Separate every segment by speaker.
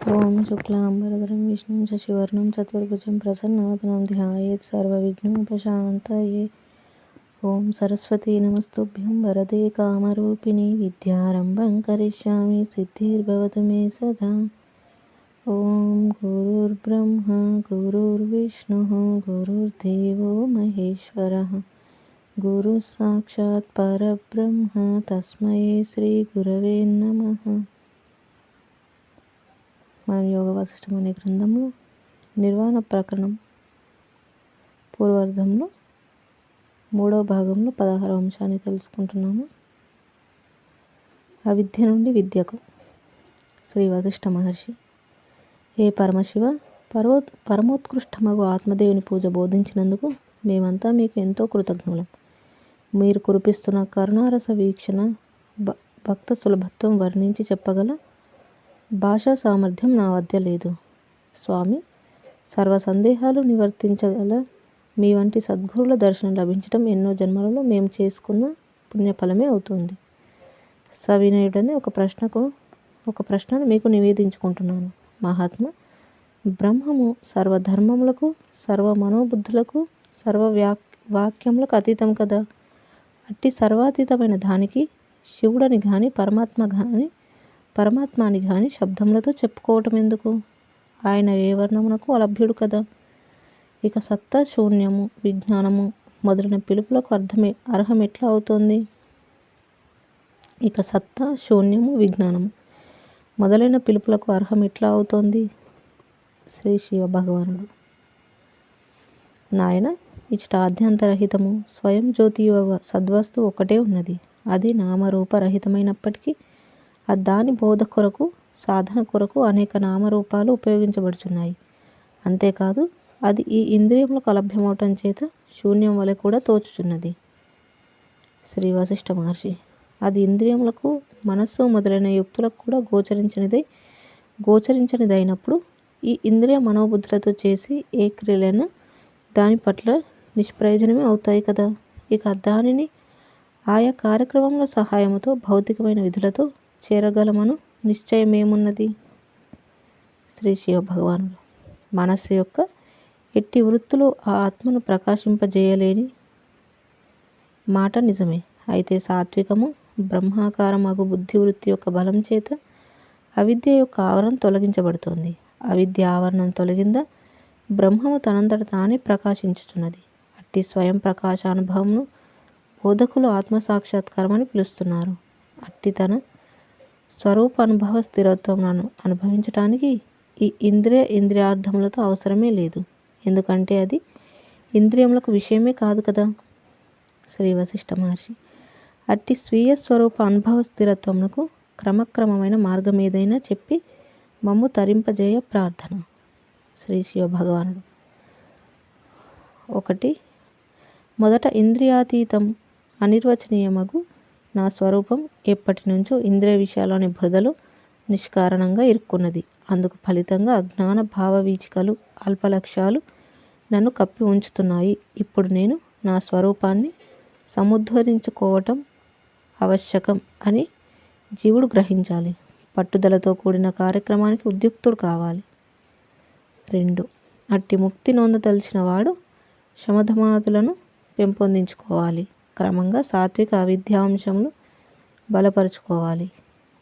Speaker 1: ఓం శుక్లాంబరధరం విష్ణుం శశివర్ణం చతుర్భుజం ప్రసన్నవదనం ధ్యాయేత్ సర్వవిఘ్నోపశాంతయే. ఓం సరస్వతీ నమస్తుభ్యం వరదే కామరూపిణి విద్యారంభం కరిష్యామి సిద్ధిర్భవతు మే సదా. ఓం గురుర్బ్రహ్మ గురుర్విష్ణుః గురుర్దేవో మహేశ్వరః గురుః సాక్షాత్ పరబ్రహ్మ తస్మై శ్రీ గురవే నమః. మనం యోగ వాసిష్టం అనే గ్రంథంలో నిర్వాణ ప్రకరణం పూర్వార్ధంలో 3వ భాగంలో 16వ అంశాన్ని తెలుసుకుంటున్నాము. అవిద్య నుండి విద్యకు. శ్రీ వశిష్ఠ మహర్షి: ఏ పరమశివ, పరమోత్కృష్టమగు ఆత్మదేవుని పూజ బోధించినందుకు మేమంతా మీకు ఎంతో కృతజ్ఞులం. మీరు కురిపిస్తున్న కరుణారస వీక్షణ భక్త సులభత్వం వర్ణించి చెప్పగల భాషా సామర్థ్యం నా వద్ద లేదు. స్వామి, సర్వ సందేహాలు నివర్తించగల మీ వంటి సద్గురుల దర్శనం లభించడం ఎన్నో జన్మలలో మేము చేసుకున్న పుణ్యఫలమే అవుతుంది. సవినయుడని ఒక ప్రశ్నను మీకు నివేదించుకుంటున్నాను. మహాత్మ, బ్రహ్మము సర్వధర్మములకు, సర్వ మనోబుద్ధులకు, సర్వ వాక్యములకు అతీతం కదా. అట్టి సర్వాతీతమైన దానికి శివుడని గాని పరమాత్మ అని గాని శబ్దములతో చెప్పుకోవటం ఎందుకు? ఆయన ఏ వర్ణమునకు అలభ్యుడు కదా. ఇక సత్తా, శూన్యము, విజ్ఞానము మొదలైన పిలుపులకు అర్హం ఎట్లా అవుతోంది? శ్రీ శివ భగవానుడు: నాయన, ఇచ్చట ఆద్యంతరహితము స్వయం జ్యోతియుగ సద్వస్తువు ఒకటే ఉన్నది. అది నామరూపరహితమైనప్పటికీ దాని బోధ కొరకు, సాధన కొరకు అనేక నామరూపాలు ఉపయోగించబడుచున్నాయి. అంతేకాదు, అది ఈ ఇంద్రియములకు అలభ్యమవటం చేత శూన్యం వలె కూడా తోచుచున్నది. శ్రీ వశిష్ఠ మహర్షి: అది ఇంద్రియములకు, మనస్సు మొదలైన యుక్తులకు కూడా గోచరించనిదైనప్పుడు ఈ ఇంద్రియ మనోబుద్ధులతో చేసి ఏ క్రియలైనా దాని పట్ల నిష్ప్రయోజనమే అవుతాయి కదా. ఇక దానిని ఆయా కార్యక్రమముల సహాయముతో భౌతికమైన విధులతో చేరగలమను నిశ్చయమేమున్నది? శ్రీ శివ భగవానుడు: మనస్సు యొక్క ఎట్టి వృత్తులు ఆ ఆత్మను ప్రకాశింపజేయలేని మాట నిజమే. అయితే సాత్వికము, బ్రహ్మాకారమగు బుద్ధివృత్తి యొక్క బలం చేత అవిద్య యొక్క ఆవరణ తొలగించబడుతోంది. అవిద్య ఆవరణం తొలగిందా, బ్రహ్మము తనంతట తానే ప్రకాశించుచున్నది. అట్టి స్వయం ప్రకాశానుభవమును బోధకులు ఆత్మసాక్షాత్కారమని పిలుస్తున్నారు. అట్టి తన స్వరూప అనుభవ స్థిరత్వమును అనుభవించటానికి ఈ ఇంద్రియార్థములతో అవసరమే లేదు. ఎందుకంటే అది ఇంద్రియములకు విషయమే కాదు కదా. శ్రీ వశిష్ఠ మహర్షి: అట్టి స్వీయ స్వరూప అనుభవ స్థిరత్వమునకు క్రమక్రమమైన మార్గం ఏదైనా చెప్పి మమ్ము తరింపజేయ ప్రార్థన. శ్రీ శివ భగవానుడు: 1. మొదట ఇంద్రియాతీతం అనిర్వచనీయమగు నా స్వరూపం ఎప్పటి నుంచో ఇంద్రియ విషయాలోని బురదలో నిష్కారణంగా ఇరుక్కున్నది. అందుకు ఫలితంగా అజ్ఞాన భావవీచికలు, అల్పలక్ష్యాలు నన్ను కప్పి ఉంచుతున్నాయి. ఇప్పుడు నేను నా స్వరూపాన్ని సముద్ధరించుకోవటం ఆవశ్యకం అని జీవుడు గ్రహించాలి. పట్టుదలతో కూడిన కార్యక్రమానికి ఉద్యుక్తుడు కావాలి. 2. అట్టి ముక్తి నొందదలిచిన వాడు శమధమాదులను పెంపొందించుకోవాలి. క్రమంగా సాత్విక అవిద్యాంశములు బలపరుచుకోవాలి.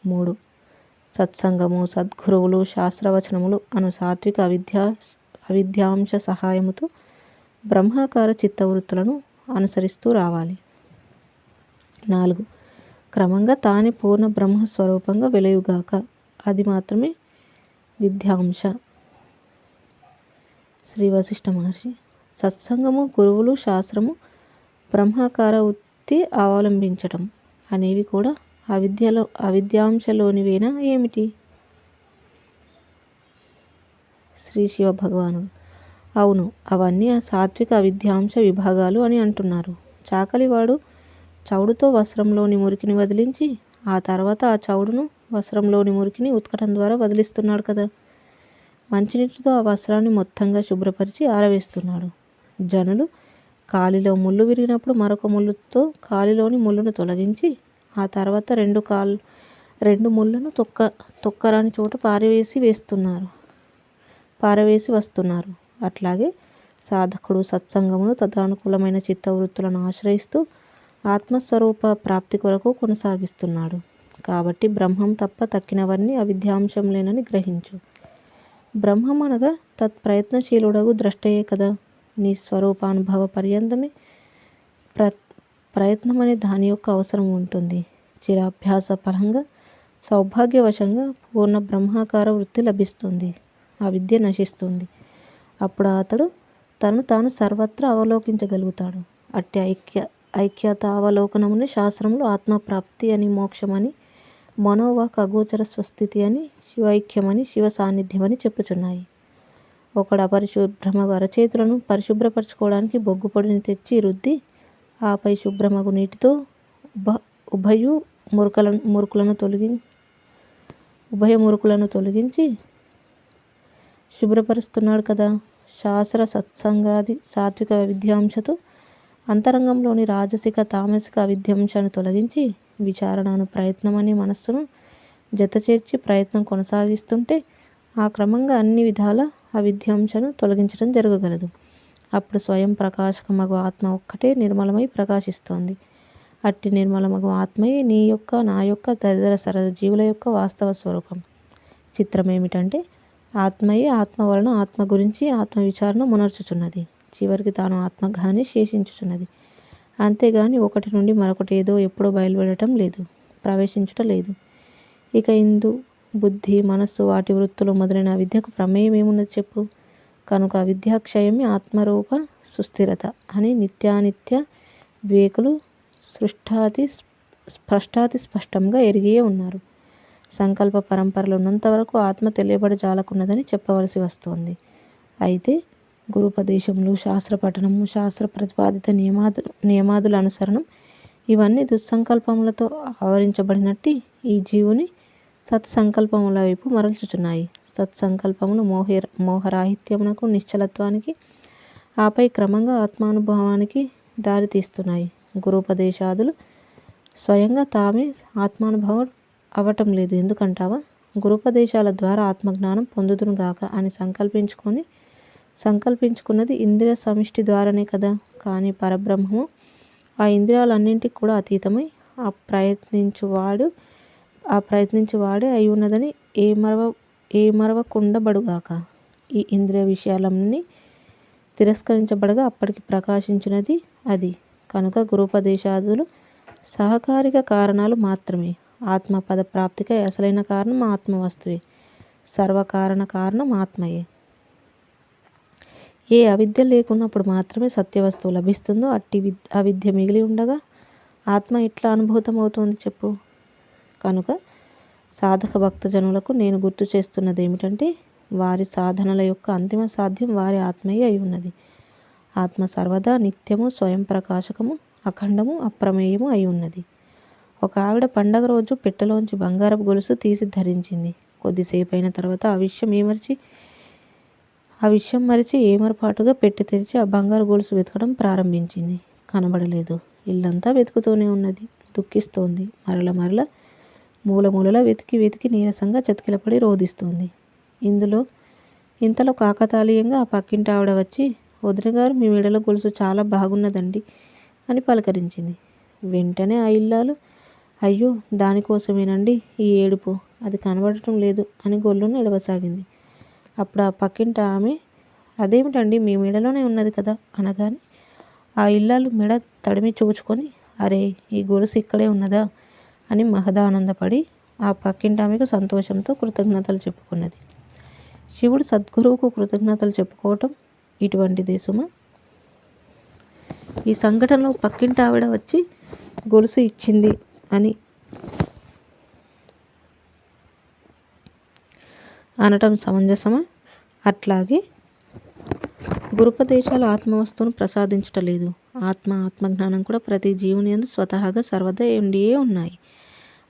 Speaker 1: 3. సత్సంగము, సద్గురువులు, శాస్త్రవచనములు అను సాత్విక అవిద్యాంశ సహాయముతో బ్రహ్మాకార చిత్తవృత్తులను అనుసరిస్తూ రావాలి. 4. క్రమంగా తానే పూర్ణ బ్రహ్మస్వరూపంగా వెలయుగాక. అది మాత్రమే విద్యాంశ. శ్రీ వశిష్ఠ మహర్షి: సత్సంగము, గురువులు, శాస్త్రము, బ్రహ్మాకార వృత్తి అవలంబించటం అనేవి కూడా అవిద్యాంశలోనివేనా ఏమిటి? శ్రీ శివ భగవానుడు: అవును, అవన్నీ సాత్విక అవిద్యాంశ విభాగాలు అని అంటున్నారు. చాకలివాడు చౌడుతో వస్త్రంలోని మురికిని వదిలించి ఆ తర్వాత ఆ చౌడును వస్త్రంలోని మురికిని ఉతకటం ద్వారా వదిలిస్తున్నాడు కదా. మంచినీటితో ఆ వస్త్రాన్ని మొత్తంగా శుభ్రపరిచి ఆరవేస్తున్నాడు. జనులు కాలిలో ముళ్ళు విరిగినప్పుడు మరొక ముళ్ళుతో కాలిలోని ముళ్ళును తొలగించి ఆ తర్వాత 2 ముళ్ళను తొక్కరాని చోట పారవేసి వస్తున్నారు. అట్లాగే సాధకుడు సత్సంగమును తదనుకూలమైన చిత్తవృత్తులను ఆశ్రయిస్తూ ఆత్మస్వరూప ప్రాప్తి కొరకు కొనసాగిస్తున్నాడు. కాబట్టి బ్రహ్మం తప్ప తక్కినవన్నీ అవిద్యాంశంలేనని గ్రహించు. బ్రహ్మం అనగా తత్ప్రయత్నశీలుడగు ద్రష్టయే కదా. నీ స్వరూపానుభవ పర్యంతమే ప్రయత్నమనే దాని యొక్క అవసరం ఉంటుంది. చిరాభ్యాస ఫలంగా సౌభాగ్యవశంగా పూర్ణ బ్రహ్మాకార వృత్తి లభిస్తుంది. అవిద్య నశిస్తుంది. అప్పుడు అతడు తను తాను సర్వత్రా అవలోకించగలుగుతాడు. అట్టి ఐక్యతావలోకనమునే శాస్త్రములు ఆత్మప్రాప్తి అని, మోక్షమని, మనోవాక్ అగోచర స్వస్థితి అని, శివైక్యమని, శివ సాన్నిధ్యమని చెప్పుచున్నాయి. ఒకడు అపరిశుభ్రమగు అరచేతులను పరిశుభ్రపరచుకోవడానికి బొగ్గు పొడిని తెచ్చి రుద్ది ఆపై శుభ్రమగు నీటితో ఉభయ మురుకులను తొలగించి శుభ్రపరుస్తున్నాడు కదా. శాస్త్ర సత్సంగాది సాత్విక విద్యాంశతో అంతరంగంలోని రాజసిక తామసిక అవిద్యాంశాన్ని తొలగించి విచారణను ప్రయత్నమనే మనస్సును జతచేర్చి ప్రయత్నం కొనసాగిస్తుంటే ఆ క్రమంగా అన్ని విధాల అవిద్యాంశను తొలగించడం జరగగలదు. అప్పుడు స్వయం ప్రకాశకమగు ఆత్మ ఒక్కటే నిర్మలమై ప్రకాశిస్తోంది. అట్టి నిర్మలమగు ఆత్మయే నీ యొక్క, నా యొక్క, తదితర సర్వజీవుల యొక్క వాస్తవ స్వరూపం. చిత్రమేమిటంటే ఆత్మయే ఆత్మ వలన ఆత్మ గురించి ఆత్మ విచారణ మునర్చుచున్నది. చివరికి తాను ఆత్మగానే శేషించుచున్నది. అంతేగాని ఒకటి నుండి మరొకటి ఏదో ఎప్పుడో బయలువెడటం లేదు, ప్రవేశించుట లేదు. ఇక ఇందు బుద్ధి, మనస్సు, వాటి వృత్తులు మొదలైన అవిద్యకు ప్రమేయం ఏమున్నది చెప్పు. కనుక అవిద్యాక్షయమే ఆత్మరూప సుస్థిరత అని నిత్యానిత్య వివేకులు స్పష్టాతి స్పష్టంగా ఎరిగియే ఉన్నారు. సంకల్ప పరంపరలు ఉన్నంత వరకు ఆత్మ తెలియబడి జాలకున్నదని చెప్పవలసి వస్తోంది. అయితే గురుపదేశములు, శాస్త్ర పఠనము, శాస్త్ర ప్రతిపాదిత నియమాదుల అనుసరణం ఇవన్నీ దుస్సంకల్పములతో ఆవరించబడినట్టి ఈ జీవుని సత్సంకల్పముల వైపు మరల్చుచున్నాయి. సత్సంకల్పములు మోహరాహిత్యమునకు, నిశ్చలత్వానికి, ఆపై క్రమంగా ఆత్మానుభవానికి దారి తీస్తున్నాయి. గురుపదేశాదులు స్వయంగా తామే ఆత్మానుభవం అవటం లేదు. ఎందుకంటావా? గురుపదేశాల ద్వారా ఆత్మజ్ఞానం పొందుదునుగాక అని సంకల్పించుకున్నది ఇంద్రియ సమిష్టి ద్వారానే కదా. కానీ పరబ్రహ్మము ఆ ఇంద్రియాలన్నింటికి కూడా అతీతమై ప్రయత్నించువాడే అయి ఉన్నదని ఏమరవకుండబడుగాక. ఈ ఇంద్రియ విషయాలన్నీ తిరస్కరించబడగా అప్పటికి ప్రకాశించినది అది. కనుక గురుపదేశాదులు సహకారిక కారణాలు మాత్రమే. ఆత్మపద ప్రాప్తికై అసలైన కారణం ఆత్మవస్తువే. సర్వకారణ కారణం ఆత్మయే. ఏ అవిద్య లేకున్నప్పుడు మాత్రమే సత్యవస్తువు లభిస్తుందో అట్టి అవిద్య మిగిలి ఉండగా ఆత్మ ఎట్లా అనుభూతమవుతోంది చెప్పు. కనుక సాధక భక్తజనులకు నేను గుర్తు చేస్తున్నది ఏమిటంటే వారి సాధనల యొక్క అంతిమ సాధ్యం వారి ఆత్మయే అయి ఉన్నది. ఆత్మ సర్వదా నిత్యము, స్వయం ప్రకాశకము, అఖండము, అప్రమేయము అయి ఉన్నది. ఒక ఆవిడ పండగ రోజు పెట్టెలోంచి బంగారపు గొలుసు తీసి ధరించింది. కొద్దిసేపు అయిన తర్వాత ఆ విషయం మరిచి ఏమరపాటుగా పెట్టె తెరిచి ఆ బంగారు గొలుసు వెతకడం ప్రారంభించింది. కనబడలేదు. ఇల్లంతా వెతుకుతూనే ఉన్నది. దుఃఖిస్తోంది. మరల మూలలా వెతికి నీరసంగా చతికిలపడి రోదిస్తోంది. ఇంతలో కాకతాళీయంగా ఆ పక్కింటి ఆవిడ వచ్చి, వదినగారు, మీ మెడలో గొలుసు చాలా బాగున్నదండి అని పలకరించింది. వెంటనే ఆ ఇల్లాలు, అయ్యో, దానికోసమేనండి ఈ ఏడుపు, అది కనబడటం లేదు అని గొల్లును ఎడవసాగింది. అప్పుడు ఆ పక్కింటి ఆమె, అదేమిటండి, మీ మెడలోనే ఉన్నది కదా అనగానే ఆ ఇల్లాలు మెడ తడిమి చూచుకొని, అరే, ఈ గొలుసు ఇక్కడే ఉన్నదా అని మహదానందపడి ఆ పక్కింటి ఆమెకు సంతోషంతో కృతజ్ఞతలు చెప్పుకున్నది. శివుడు సద్గురువుకు కృతజ్ఞతలు చెప్పుకోవటం ఇటువంటిదే సుమ. ఈ సంఘటనలో పక్కింటి ఆవిడ వచ్చి గొలుసు ఇచ్చింది అని అనటం సమంజసమా? అట్లాగే గురుపదేశాలు ఆత్మవస్తువును ప్రసాదించటలేదు. ఆత్మజ్ఞానం కూడా ప్రతి జీవుని యందు స్వతహాగా సర్వదా ఉండియే ఉన్నాయి.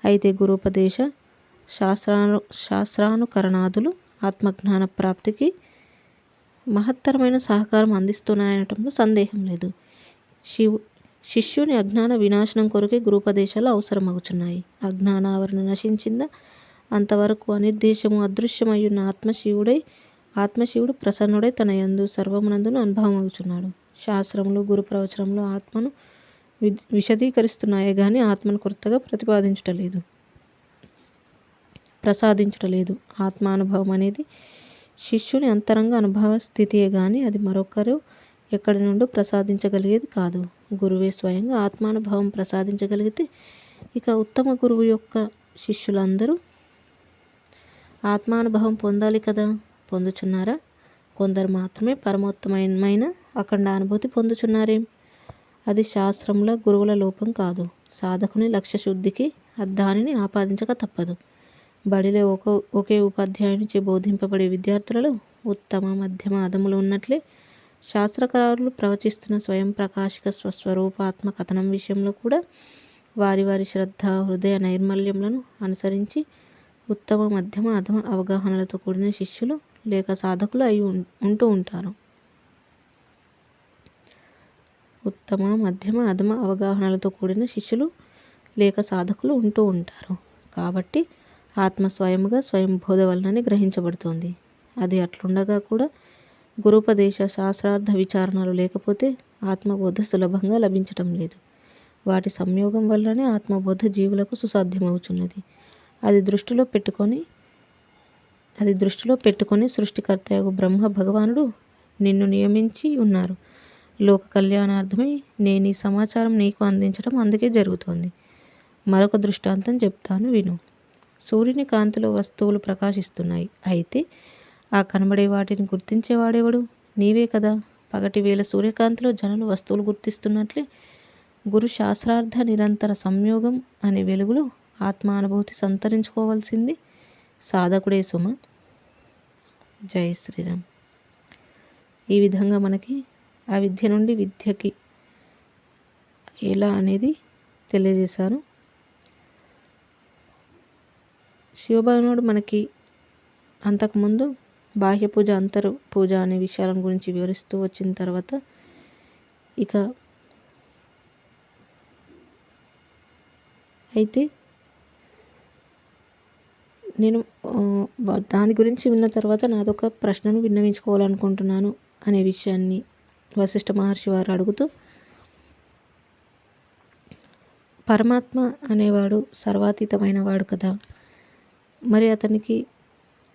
Speaker 1: అయితే గురుపదేశ శాస్త్రానుకరణాదులు ఆత్మజ్ఞాన ప్రాప్తికి మహత్తరమైన సహకారం అందిస్తున్నాయనటంలో సందేహం లేదు. శిష్యుని అజ్ఞాన వినాశనం కొరకే గురుపదేశాలు అవసరమగుచున్నాయి. అజ్ఞాన ఆవరణ నశించిందా అంతవరకు అనిర్దేశము అదృశ్యమయ్యున్న ఆత్మశివుడు ప్రసన్నుడై తన యందు సర్వమునందును అనుభవమగుచున్నాడు. శాస్త్రములు గురు ప్రవచనములు ఆత్మను విశదీకరిస్తున్నాయే గాని ఆత్మను కొత్తగా ప్రసాదించుటలేదు. ఆత్మానుభవం అనేది శిష్యుని అంతరంగ అనుభవ స్థితియే గాని అది మరొకరు ఎక్కడి నుండి ప్రసాదించగలిగేది కాదు. గురువే స్వయంగా ఆత్మానుభవం ప్రసాదించగలిగితే ఇక ఉత్తమ గురువు యొక్క శిష్యులందరూ ఆత్మానుభవం పొందాలి కదా. పొందుచున్నారా? కొందరు మాత్రమే పరమోత్తమైన అఖండ అనుభూతి పొందుచున్నారేం? అది శాస్త్రముల గురువుల లోపం కాదు. సాధకుని లక్ష్యశుద్ధికి దానిని ఆపాదించక తప్పదు. బడిలో ఒకే ఉపాధ్యాయునిచే బోధింపబడే విద్యార్థులలో ఉత్తమ మధ్యమ అధములు ఉన్నట్లే శాస్త్రకారులు ప్రవచిస్తున్న స్వయం ప్రకాశిక స్వస్వరూపాత్మ కథనం విషయంలో కూడా వారి వారి శ్రద్ధ హృదయ నైర్మల్యములను అనుసరించి ఉత్తమ మధ్యమ అధమ అవగాహనలతో కూడిన శిష్యులు లేక సాధకులు అయి ఉంటూ ఉంటారు. ఉత్తమ మధ్యమ అధమ అవగాహనలతో కూడిన శిష్యులు లేక సాధకులు ఉంటూ ఉంటారు. కాబట్టి ఆత్మ స్వయముగా స్వయం బోధ వలననే గ్రహించబడుతోంది. అది అట్లుండగా కూడా గురుపదేశ శాస్త్రార్థ విచారణలు లేకపోతే ఆత్మబోధ సులభంగా లభించటం లేదు. వాటి సంయోగం వల్లనే ఆత్మబోధ జీవులకు సుసాధ్యమవుతున్నది. అది దృష్టిలో పెట్టుకొని సృష్టికర్తయగు బ్రహ్మ భగవానుడు నిన్ను నియమించి ఉన్నారు. లోక కళ్యాణార్థమై నేను ఈ సమాచారం నీకు అందించడం అందుకే జరుగుతోంది. మరొక దృష్టాంతం చెప్తాను విను. సూర్యుని కాంతిలో వస్తువులు ప్రకాశిస్తున్నాయి. అయితే ఆ కనబడే వాటిని గుర్తించేవాడెవడు? నీవే కదా. పగటి వేళ సూర్యకాంతిలో జనులు వస్తువులు గుర్తిస్తున్నట్లే గురు శాస్త్రార్థ నిరంతర సంయోగం అనే వెలుగులో ఆత్మానుభూతి సంతరించుకోవాల్సింది సాధకుడే సుమ. జై శ్రీరామ్. ఈ విధంగా మనకి అవిద్య నుండి విద్యకి ఎలా అనేది తెలియజేశారు. శివభగవానుడు మనకి అంతకుముందు బాహ్య పూజ అంతర్ పూజ అనే విషయాల గురించి వివరిస్తూ వచ్చిన తర్వాత ఇక అయితే నేను దాని గురించి విన్న తర్వాత నాదొక ప్రశ్నను విన్నవించుకోవాలనుకుంటున్నాను అనే విషయాన్ని వశిష్ఠ మహర్షి వారు అడుగుతూ, పరమాత్మ అనేవాడు సర్వాతీతమైన వాడు కదా, మరి అతనికి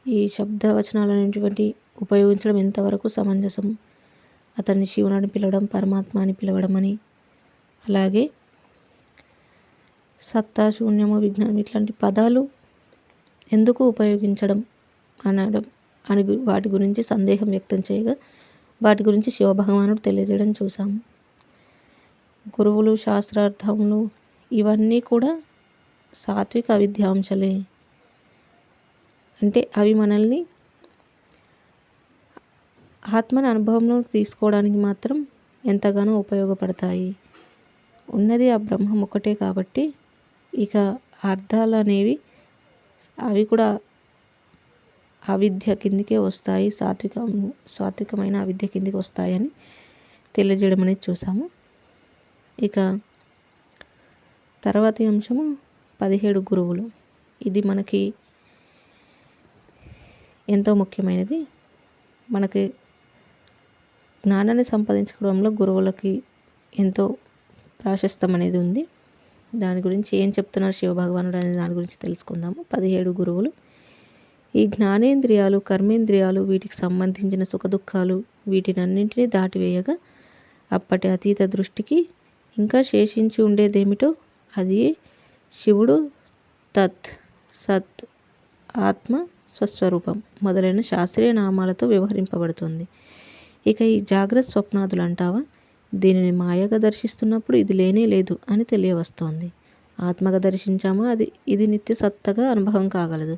Speaker 1: ఈ శబ్దవచనాలనేటువంటి ఉపయోగించడం ఎంతవరకు సమంజసం? అతన్ని శివుని పిలవడం, పరమాత్మ అని పిలవడం అని, అలాగే సత్తా, శూన్యము, విజ్ఞానం ఇట్లాంటి పదాలు ఎందుకు ఉపయోగించడం అని వాటి గురించి సందేహం వ్యక్తం చేయగా వాటి గురించి శివభగవానుడు తెలియజేయడం చూసాము. గురువులు, శాస్త్రార్థములు ఇవన్నీ కూడా సాత్విక అవిద్యాంశలే. అంటే అవి మనల్ని ఆత్మని అనుభవంలో తీసుకోవడానికి మాత్రం ఎంతగానో ఉపయోగపడతాయి. ఉన్నది ఆ బ్రహ్మం ఒకటే కాబట్టి ఇక అర్థాలు అనేవి అవి కూడా అవిద్య కిందికే వస్తాయి, సాత్వికమైన అవిద్య కిందికి వస్తాయని తెలియజేయడం అనేది చూసాము. ఇక తర్వాతి అంశము 17 గురువులు. ఇది మనకి ఎంతో ముఖ్యమైనది. మనకి జ్ఞానాన్ని సంపాదించుకోవడంలో గురువులకి ఎంతో ప్రాశస్త్యం అనేది ఉంది. దాని గురించి ఏం చెప్తున్నారు శివభగవానుడు అనే దాని గురించి తెలుసుకుందాము. 17 గురువులు. ఈ జ్ఞానేంద్రియాలు, కర్మేంద్రియాలు, వీటికి సంబంధించిన సుఖదుఖాలు వీటినన్నింటినీ దాటివేయగా అప్పటి అతీత దృష్టికి ఇంకా శేషించి ఉండేదేమిటో అది శివుడు, తత్, సత్, ఆత్మ, స్వస్వరూపం మొదలైన శాస్త్రీయ నామాలతో వ్యవహరింపబడుతుంది. ఇక ఈ జాగ్రత్త స్వప్నాదులు అంటావా, దీనిని మాయగా దర్శిస్తున్నప్పుడు ఇది లేనే లేదు అని తెలియవస్తోంది. ఆత్మగా దర్శించామా ఇది నిత్య సత్తగా అనుభవం కాగలదు.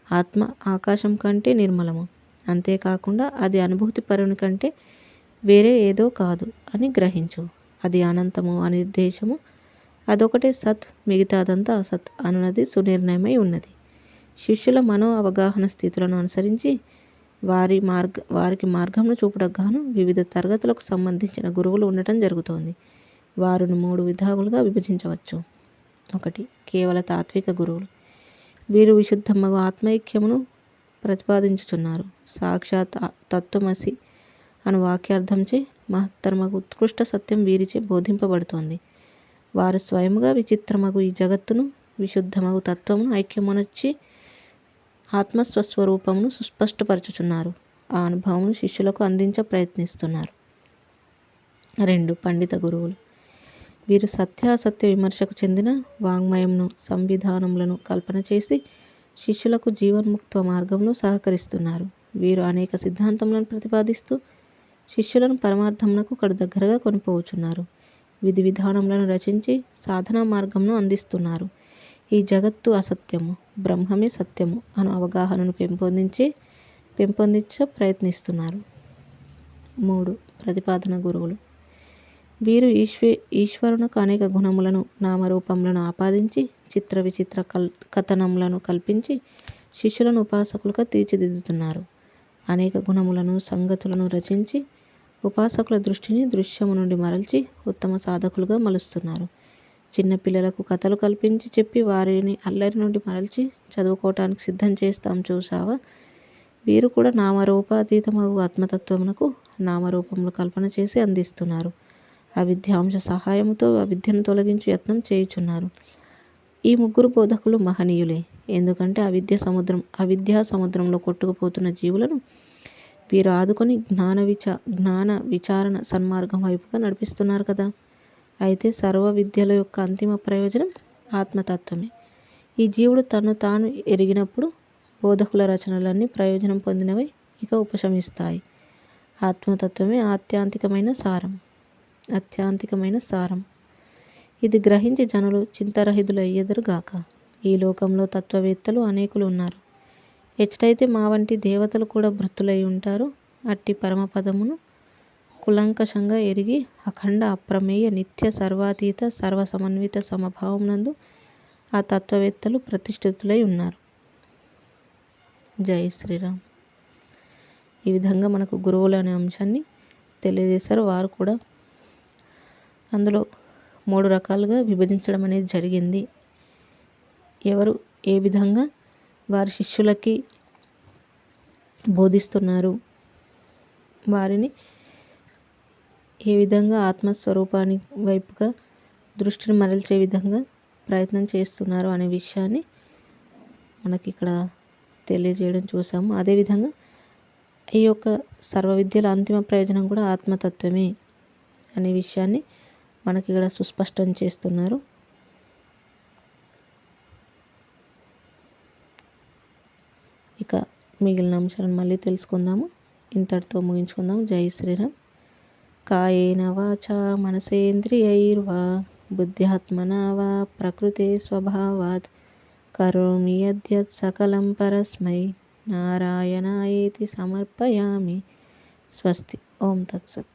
Speaker 1: ఆత్మ ఆకాశం కంటే నిర్మలము, అంతేకాకుండా అది అనుభూతి పరుని కంటే వేరే ఏదో కాదు అని గ్రహించు. అది అనంతము, అనిర్దేశము, అదొకటే సత్, మిగతాదంతా అసత్ అనున్నది సునిర్ణయమై ఉన్నది. శిష్యుల మనో అవగాహన స్థితులను అనుసరించి వారికి మార్గంను చూపడానికి గాను వివిధ తరగతులకు సంబంధించిన గురువులు ఉండటం జరుగుతోంది. వారిని 3 విధాలుగా విభజించవచ్చు. 1. కేవల తాత్విక గురువులు. వీరు విశుద్ధమగు ఆత్మైక్యమును ప్రతిపాదించుచున్నారు. సాక్షాత్ తత్వమసి అను వాక్యార్థంచే మహత్తరమగు ఉత్కృష్ట సత్యం వీరిచే బోధింపబడుతోంది. వారు స్వయముగా విచిత్రమగు ఈ జగత్తును, విశుద్ధమగు తత్వమును ఐక్యమునర్చి ఆత్మస్వస్వరూపమును సుస్పష్టపరచుచున్నారు. ఆ అనుభవమును శిష్యులకు అందించ ప్రయత్నిస్తున్నారు. 2. పండిత గురువులు. వీరు సత్యాసత్య విమర్శకు చెందిన వాంగ్మయమును, సంవిధానములను కల్పన చేసి శిష్యులకు జీవన్ముక్త మార్గంలో సహకరిస్తున్నారు. వీరు అనేక సిద్ధాంతములను ప్రతిపాదిస్తూ శిష్యులను పరమార్థమునకు కడు దగ్గరగా కొనిపోవుచున్నారు. విధి విధానములను రచించి సాధనా మార్గమును అందిస్తున్నారు. ఈ జగత్తు అసత్యము, బ్రహ్మమే సత్యము అను అవగాహనను పెంపొందించ ప్రయత్నిస్తున్నారు. 3. ప్రతిపాదన గురువులు. వీరు ఈశ్వరునకు అనేక గుణములను, నామరూపములను ఆపాదించి చిత్ర విచిత్ర కథనములను కల్పించి శిష్యులను ఉపాసకులుగా తీర్చిదిద్దుతున్నారు. అనేక గుణములను, సంగతులను రచించి ఉపాసకుల దృష్టిని దృశ్యము నుండి మరల్చి ఉత్తమ సాధకులుగా మలుస్తున్నారు. చిన్న పిల్లలకు కథలు కల్పించి చెప్పి వారిని అల్లరి నుండి మరల్చి చదువుకోవటానికి సిద్ధం చేస్తాం చూసావా. వీరు కూడా నామరూపాతీతమగు ఆత్మతత్వమునకు నామరూపములు కల్పన చేసి అందిస్తున్నారు. అవిద్యాంశ సహాయముతో అవిద్యను తొలగించు యత్నం చేయుచున్నారు. ఈ 3 బోధకులు మహనీయులే. ఎందుకంటే అవిద్యా సముద్రంలో కొట్టుకుపోతున్న జీవులను వీరు ఆదుకొని జ్ఞాన విచారణ సన్మార్గం వైపుగా నడిపిస్తున్నారు కదా. అయితే సర్వ విద్యల యొక్క అంతిమ ప్రయోజనం ఆత్మతత్వమే. ఈ జీవుడు తను తాను ఎరిగినప్పుడు బోధకుల రచనలన్నీ ప్రయోజనం పొందినవై ఇక ఉపశమిస్తాయి. ఆత్మతత్వమే ఆత్యాంతికమైన సారం. ఇది గ్రహించి జనులు చింతారహితులయ్యెదరుగాక. ఈ లోకంలో తత్వవేత్తలు అనేకులు ఉన్నారు. ఎచ్చటైతే మా వంటి దేవతలు కూడా భృతులై ఉంటారు. అట్టి పరమపదమును కులంకషంగా ఎరిగి అఖండ అప్రమేయ నిత్య సర్వాతీత సర్వసమన్విత సమభావమునందు ఆ తత్వవేత్తలు ప్రతిష్ఠితులై ఉన్నారు. జై శ్రీరామ్. ఈ విధంగా మనకు గురువులు అనే అంశాన్ని తెలియజేశారు. వారు కూడా అందులో 3 రకాలుగా విభజించడం అనేది జరిగింది. ఎవరు ఏ విధంగా వారి శిష్యులకి బోధిస్తున్నారు, వారిని ఏ విధంగా ఆత్మస్వరూపాన్ని వైపుగా దృష్టిని మరల్చే విధంగా ప్రయత్నం చేస్తున్నారు అనే విషయాన్ని మనకి ఇక్కడ తెలియజేయడం చూసాము. అదేవిధంగా ఈ యొక్క సర్వ విద్యల అంతిమ ప్రయోజనం కూడా ఆత్మతత్వమే అనే విషయాన్ని మనకి ఇక్కడ సుస్పష్టం చేస్తున్నారు. ఇక మిగిలిన అంశాలను మళ్ళీ తెలుసుకుందాము. ఇంతటితో ముగించుకుందాము. జై శ్రీరామ్. కాయేన వాచా మనసేంద్రియైర్వా బుద్ధ్యాత్మనా వా ప్రకృతే స్వభావాత్ కరోమి యద్యత్ సకలం పరస్మై నారాయణాయేతి సమర్పయామి. స్వస్తి. ఓం తత్సత్.